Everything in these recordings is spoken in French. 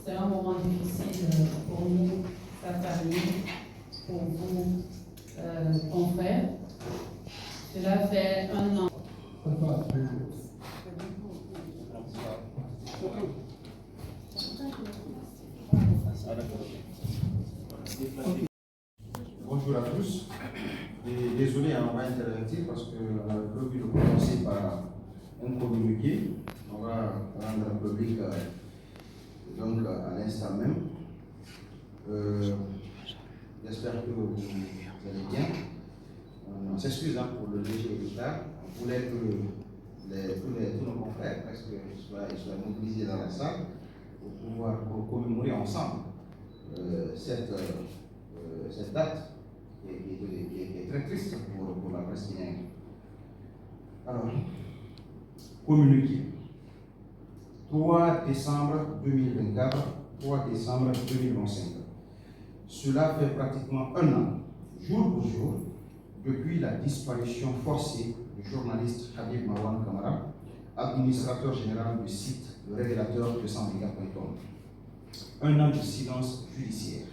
C'est un moment difficile pour nous, sa famille, pour vous, confrères. Cela fait 1 an. Bonjour à tous. Et désolé, on va intervenir parce qu'on a prévu de commencer par un communiqué. On va rendre public donc à l'instant même. J'espère que vous allez bien. On s'excuse pour le léger retard. On voulait que tous nos confrères presque soient mobilisés dans la salle pour commémorer ensemble cette date qui est très triste pour la presse guinéenne. Alors, communiqué. 3 décembre 2024, 3 décembre 2025. Cela fait pratiquement 1 an, jour pour jour, depuis la disparition forcée du journaliste Habib Marwan Kamara, administrateur général du site Le Révélateur 224.com. 1 an de silence judiciaire.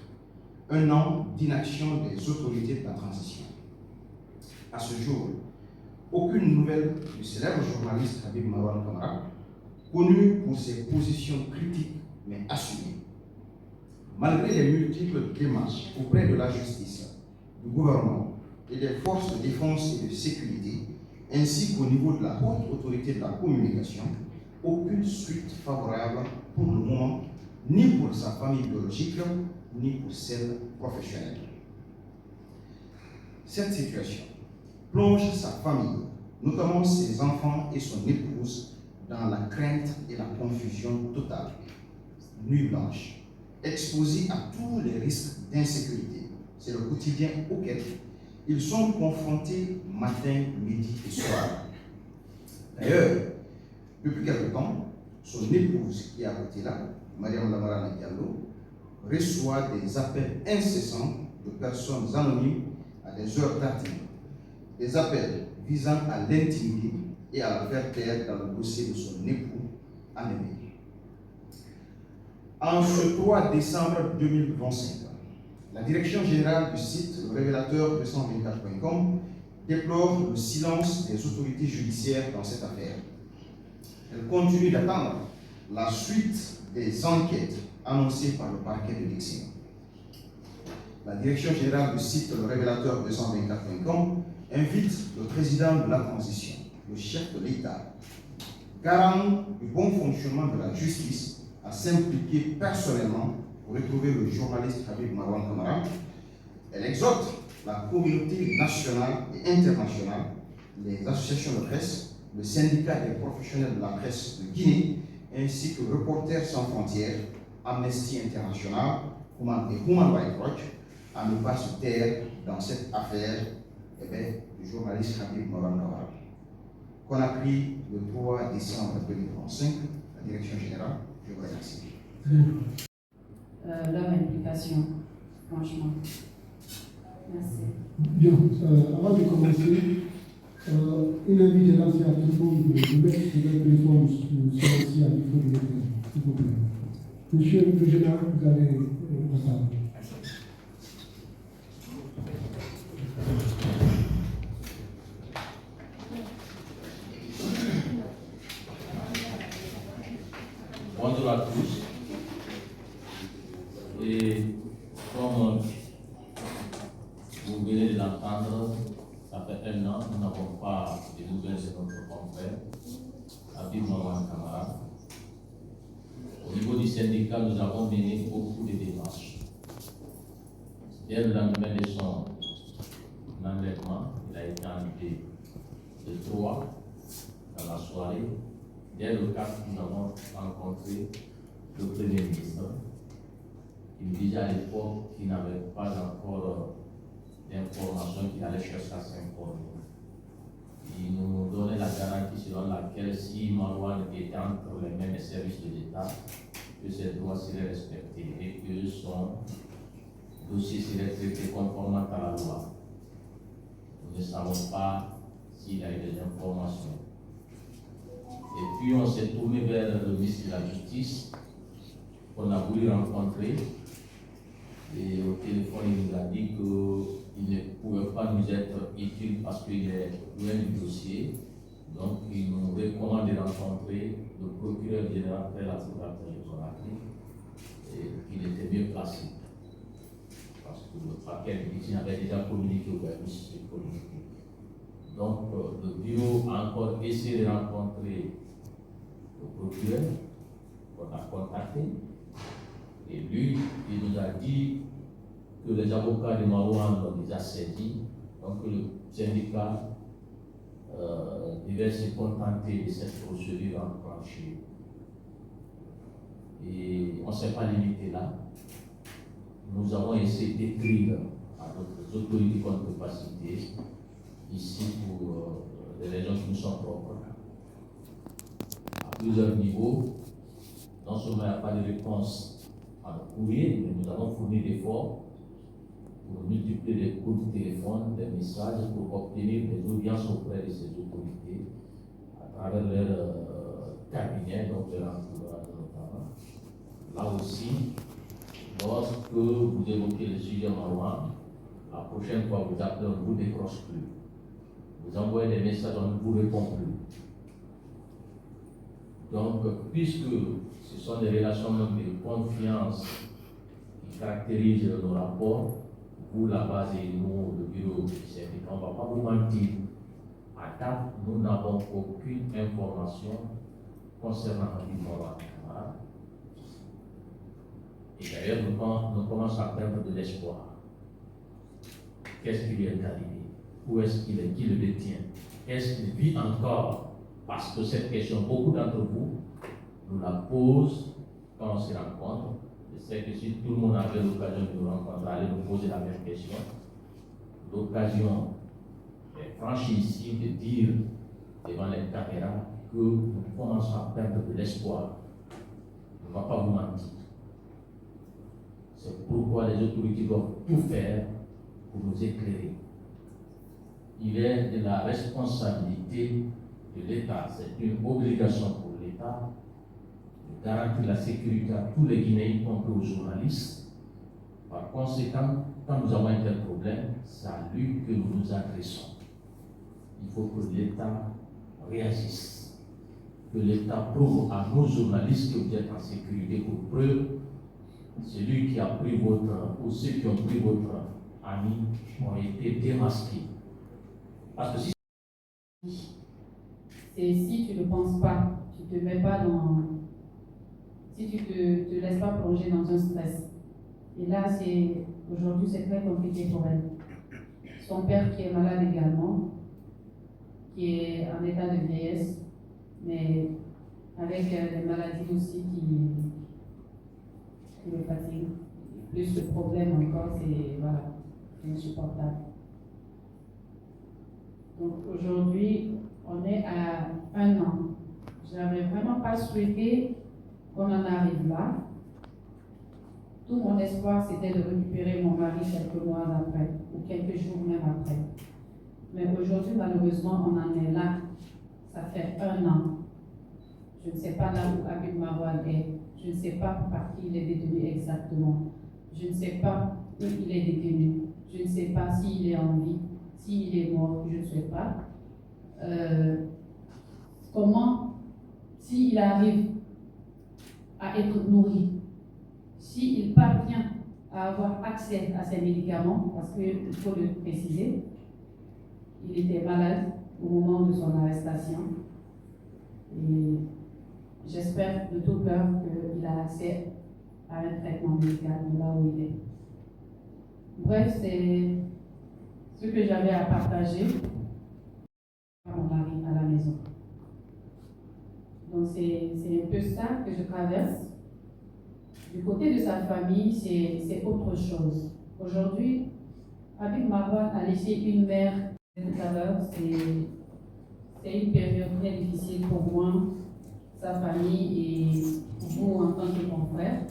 1 an d'inaction des autorités de la transition. À ce jour, aucune nouvelle du célèbre journaliste Habib Marwan Kamara, connu pour ses positions critiques mais assumées. Malgré les multiples démarches auprès de la justice, du gouvernement et des forces de défense et de sécurité, ainsi qu'au niveau de la haute autorité de la communication, aucune suite favorable pour le moment, ni pour sa famille biologique, ni pour celle professionnelle. Cette situation plonge sa famille, notamment ses enfants et son épouse, dans la crainte et la confusion totale. Nuit blanche, exposés à tous les risques d'insécurité. C'est le quotidien auquel ils sont confrontés matin, midi et soir. D'ailleurs, depuis quelque temps, son épouse qui est à côté là, Mariam Lamara Diallo, reçoit des appels incessants de personnes anonymes à des heures tardives. Des appels visant à l'intimider et à la faire taire dans le dossier de son époux Amélie. En ce 3 décembre 2025, la direction générale du site Le Révélateur 224.com déplore le silence des autorités judiciaires dans cette affaire. Elle continue d'attendre la suite des enquêtes annoncées par le parquet de Dixie. La direction générale du site Le Révélateur 224.com invite le président de la transition, le chef de l'État, garant du bon fonctionnement de la justice, à s'impliquer personnellement pour retrouver le journaliste Habib Marwan Kamara. Elle exhorte la communauté nationale et internationale, les associations de presse, le syndicat des professionnels de la presse de Guinée, ainsi que Reporters sans frontières, Amnesty International et Human Rights Watch, à ne pas se taire dans cette affaire du journaliste Habib Marwan Kamara. Conakry, le 3 décembre 2025, la direction générale. Je vous remercie. Leur implication, franchement. Merci. Bien, avant de commencer, une invite à tout le monde de mettre sur leur téléphone ici à défaut de l'écran, s'il vous plaît. Monsieur le général, vous avez la parole. Bonjour à tous. Et comme vous venez de l'entendre, ça fait 1 an, nous n'avons pas de nouvelles de notre confrère, Habib Marwan Kamara. Au niveau du syndicat, nous avons mené beaucoup de démarches. Dès le lendemain de son enlèvement, il a été enlevé le 3 dans la soirée. Dès le 4, nous avons rencontré le Premier ministre. Il me disait à l'époque qu'il n'avait pas encore d'informations qu'il allait chercher à s'informer. Il nous donnait la garantie selon laquelle si Marwan était entre les mêmes services de l'État, que ses droits seraient respectés et que son dossier serait traité conformément à la loi. Nous ne savons pas s'il a eu des informations. Et puis on s'est tourné vers le ministre de la Justice qu'on a voulu rencontrer. Et au téléphone, il nous a dit qu'il ne pouvait pas nous être utile parce qu'il est loin du dossier. Donc, il nous recommande de rencontrer le procureur général de la Cour et qu'il était mieux placé. Parce que le parquet ici avait déjà communiqué au service communiqué. Donc, le bureau a encore essayé de rencontrer le procureur qu'on a contacté. Et lui, il nous a dit que les avocats de Marouane l'ont déjà saisi, donc le syndicat devait se contenter de cette procédure enclenchée. Et on ne s'est pas limité là. Nous avons essayé d'écrire à d'autres autorités qu'on ne peut pas citer, ici pour des raisons qui nous sont propres. À plusieurs niveaux, non seulement il n'y a pas de réponse à nos courriers, mais nous avons fourni d'efforts pour multiplier les coups de téléphone, des messages, pour obtenir des audiences auprès de ces autorités à travers leur cabinet, donc leur entourage notamment. Là aussi, lorsque vous évoquez le sujet Marouane, la prochaine fois vous appelez, on ne vous décroche plus. Vous envoyez des messages, on ne vous répond plus. Donc, puisque ce sont des relations de confiance qui caractérisent nos rapports, vous, la base et nous, le bureau du syndicat, on ne va pas vous mentir. À date, nous n'avons aucune information concernant Habib Marouane Kamara. Et d'ailleurs, nous commençons à perdre de l'espoir. Qu'est-ce qui lui est arrivé? Où est-ce qu'il est? Qui le détient? Est-ce qu'il vit encore? Parce que cette question, beaucoup d'entre vous nous la posent quand on se rencontre. Je sais que si tout le monde avait l'occasion de nous rencontrer, allait nous poser la même question. L'occasion est franchie ici de dire devant les caméras que nous commençons à perdre de l'espoir. On ne va pas vous mentir. C'est pourquoi les autorités doivent tout faire pour nous éclairer. Il est de la responsabilité de l'État, c'est une obligation pour l'État de garantir la sécurité à tous les Guinéens, y compris aux journalistes. Par conséquent, quand nous avons un tel problème, c'est à lui que nous nous adressons. Il faut que l'État réagisse, que l'État prouve à nos journalistes que vous êtes en sécurité. Pour preuve, celui qui a pris votre, ou ceux qui ont pris votre ami ont été démasqués. Parce que si tu ne penses pas, tu ne te mets pas dans. Si tu ne te laisses pas plonger dans un stress. Et là, aujourd'hui, c'est très compliqué pour elle. Son père qui est malade également, qui est en état de vieillesse, mais avec des maladies aussi qui le fatiguent. Plus le problème encore, c'est insupportable. Donc aujourd'hui, on est à 1 an. Je n'avais vraiment pas souhaité qu'on en arrive là. Tout mon espoir, c'était de récupérer mon mari quelques mois après, ou quelques jours même après. Mais aujourd'hui, malheureusement, on en est là. Ça fait 1 an. Je ne sais pas là où Habib Marouane est. Je ne sais pas par qui il est détenu exactement. Je ne sais pas où il est détenu. Je ne sais pas s'il est en vie, s'il est mort, je ne sais pas. Comment, s'il arrive à être nourri, s'il parvient à avoir accès à ses médicaments, parce qu'il faut le préciser, il était malade au moment de son arrestation. Et j'espère de tout cœur qu'il a accès à un traitement médical de là où il est. Bref, c'est ce que j'avais à partager quand on arrive à la maison. Donc c'est un peu ça que je traverse. Du côté de sa famille, c'est autre chose. Aujourd'hui, Habib Marouane a laissé une mère. Tout à l'heure, c'est une période très difficile pour moi, sa famille et vous en tant que confrère.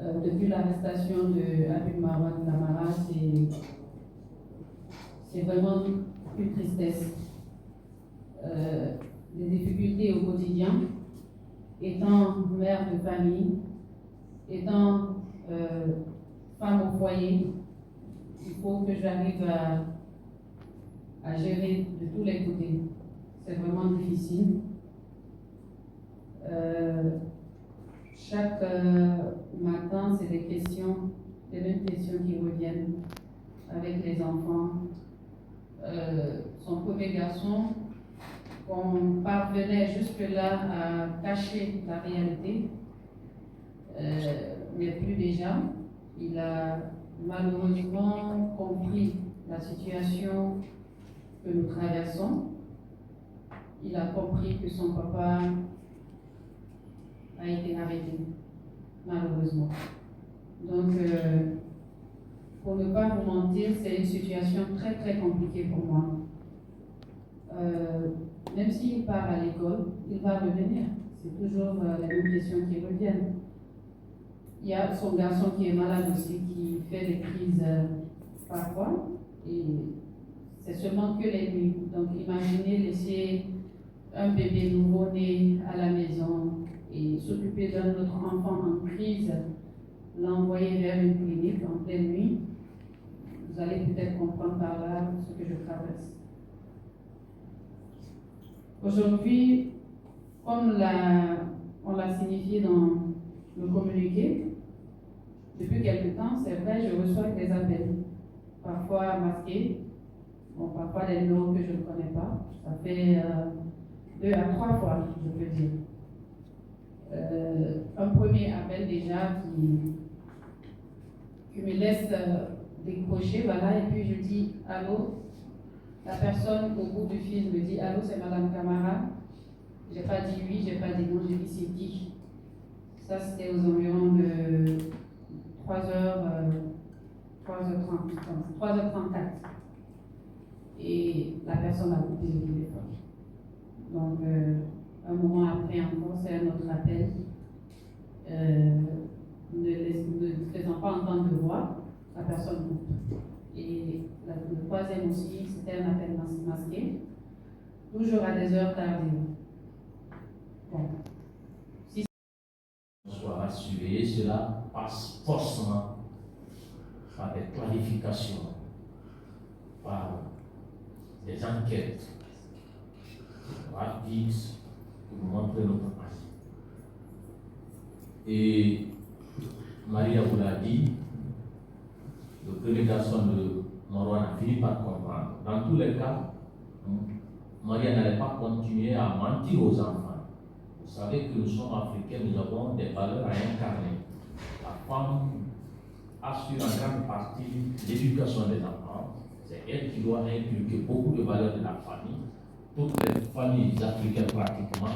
Depuis l'arrestation de Habib Marouane Kamara, c'est vraiment une tristesse. Des difficultés au quotidien. Étant mère de famille, étant femme au foyer, il faut que j'arrive à gérer de tous les côtés. C'est vraiment difficile. Chaque matin, c'est des mêmes questions qui reviennent avec les enfants. Son premier garçon, on parvenait jusque-là à cacher la réalité, mais plus déjà. Il a malheureusement compris la situation que nous traversons. Il a compris que son papa a été arrêté, malheureusement. Donc, pour ne pas vous mentir, c'est une situation très très compliquée pour moi. Même s'il part à l'école, il va revenir. C'est toujours les mêmes questions qui reviennent. Il y a son garçon qui est malade aussi, qui fait des crises parfois, et c'est seulement que les nuits. Donc imaginez laisser un bébé nouveau-né à la maison et s'occuper d'un autre enfant en crise, l'envoyer vers une clinique en pleine nuit. Vous allez peut-être comprendre par là ce que je traverse. Aujourd'hui, comme on l'a signifié dans le communiqué, depuis quelque temps, c'est vrai, je reçois des appels, parfois masqués, parfois des noms que je ne connais pas. Ça fait 2 à 3 fois, je peux dire. Un premier appel déjà qui me laisse décrocher, voilà, et puis je dis allô. La personne au bout du fil me dit allô, c'est Madame Camara. J'ai pas dit oui, j'ai pas dit non, j'ai dit c'est qui. Ça, c'était aux environs de 3h34. Et la personne a coupé le téléphone. Donc, un moment après encore, c'est un autre appel. Ne faisant pas entendre de voix, la personne coupe. Et le troisième aussi, c'était un appel masqué, toujours à des heures tardives. Bon. Soit rassuré, cela passe forcément par des clarifications, par des enquêtes rapides pour montrer notre avis. Et Maria vous l'a dit, le premier garçon de Marwan a fini par comprendre. Dans tous les cas, Maria n'allait pas continuer à mentir aux enfants. Vous savez que nous sommes africains, nous avons des valeurs à incarner. La femme assure en grande partie l'éducation des enfants. C'est elle qui doit inculquer beaucoup de valeurs de la famille. Toutes les familles africaines pratiquement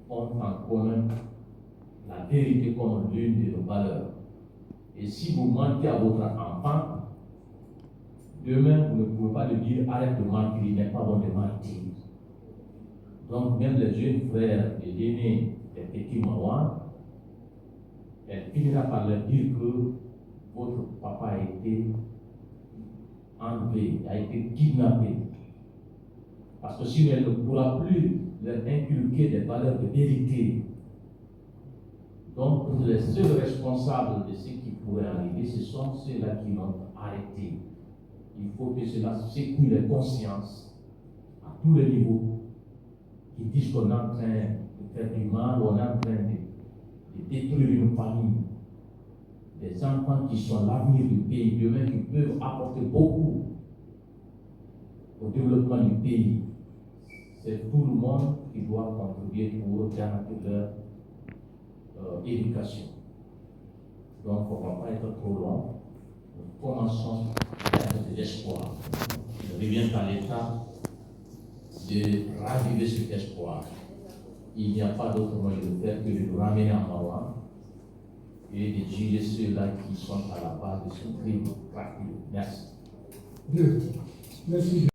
ont en commun la vérité comme l'une de nos valeurs. Et si vous mentez à votre enfant, demain vous ne pouvez pas lui dire arrête de mentir, il n'est pas bon de mentir. Donc même les jeunes frères et l'aîné des petits Marwan, elle finira par leur dire que votre papa a été enlevé, a été kidnappé. Parce que sinon elle ne pourra plus leur inculquer des valeurs de vérité. Donc les seuls responsables de ce qui pourrait arriver, ce sont ceux-là qui l'ont arrêté. Il faut que cela secoue les consciences à tous les niveaux, qui disent qu'on est en train de faire du mal, on est en train de détruire une famille. Des enfants qui sont l'avenir du pays, demain qui peuvent apporter beaucoup au développement du pays. C'est tout le monde qui doit contribuer pour garantir leur éducation. Donc, on ne va pas être trop long. Nous commençons avec de l'espoir. Il revient à l'État de raviver cet espoir. Il n'y a pas d'autre moyen de faire que de nous ramener en Marwan et de juger ceux-là qui sont à la base de ce crime. Merci. Merci.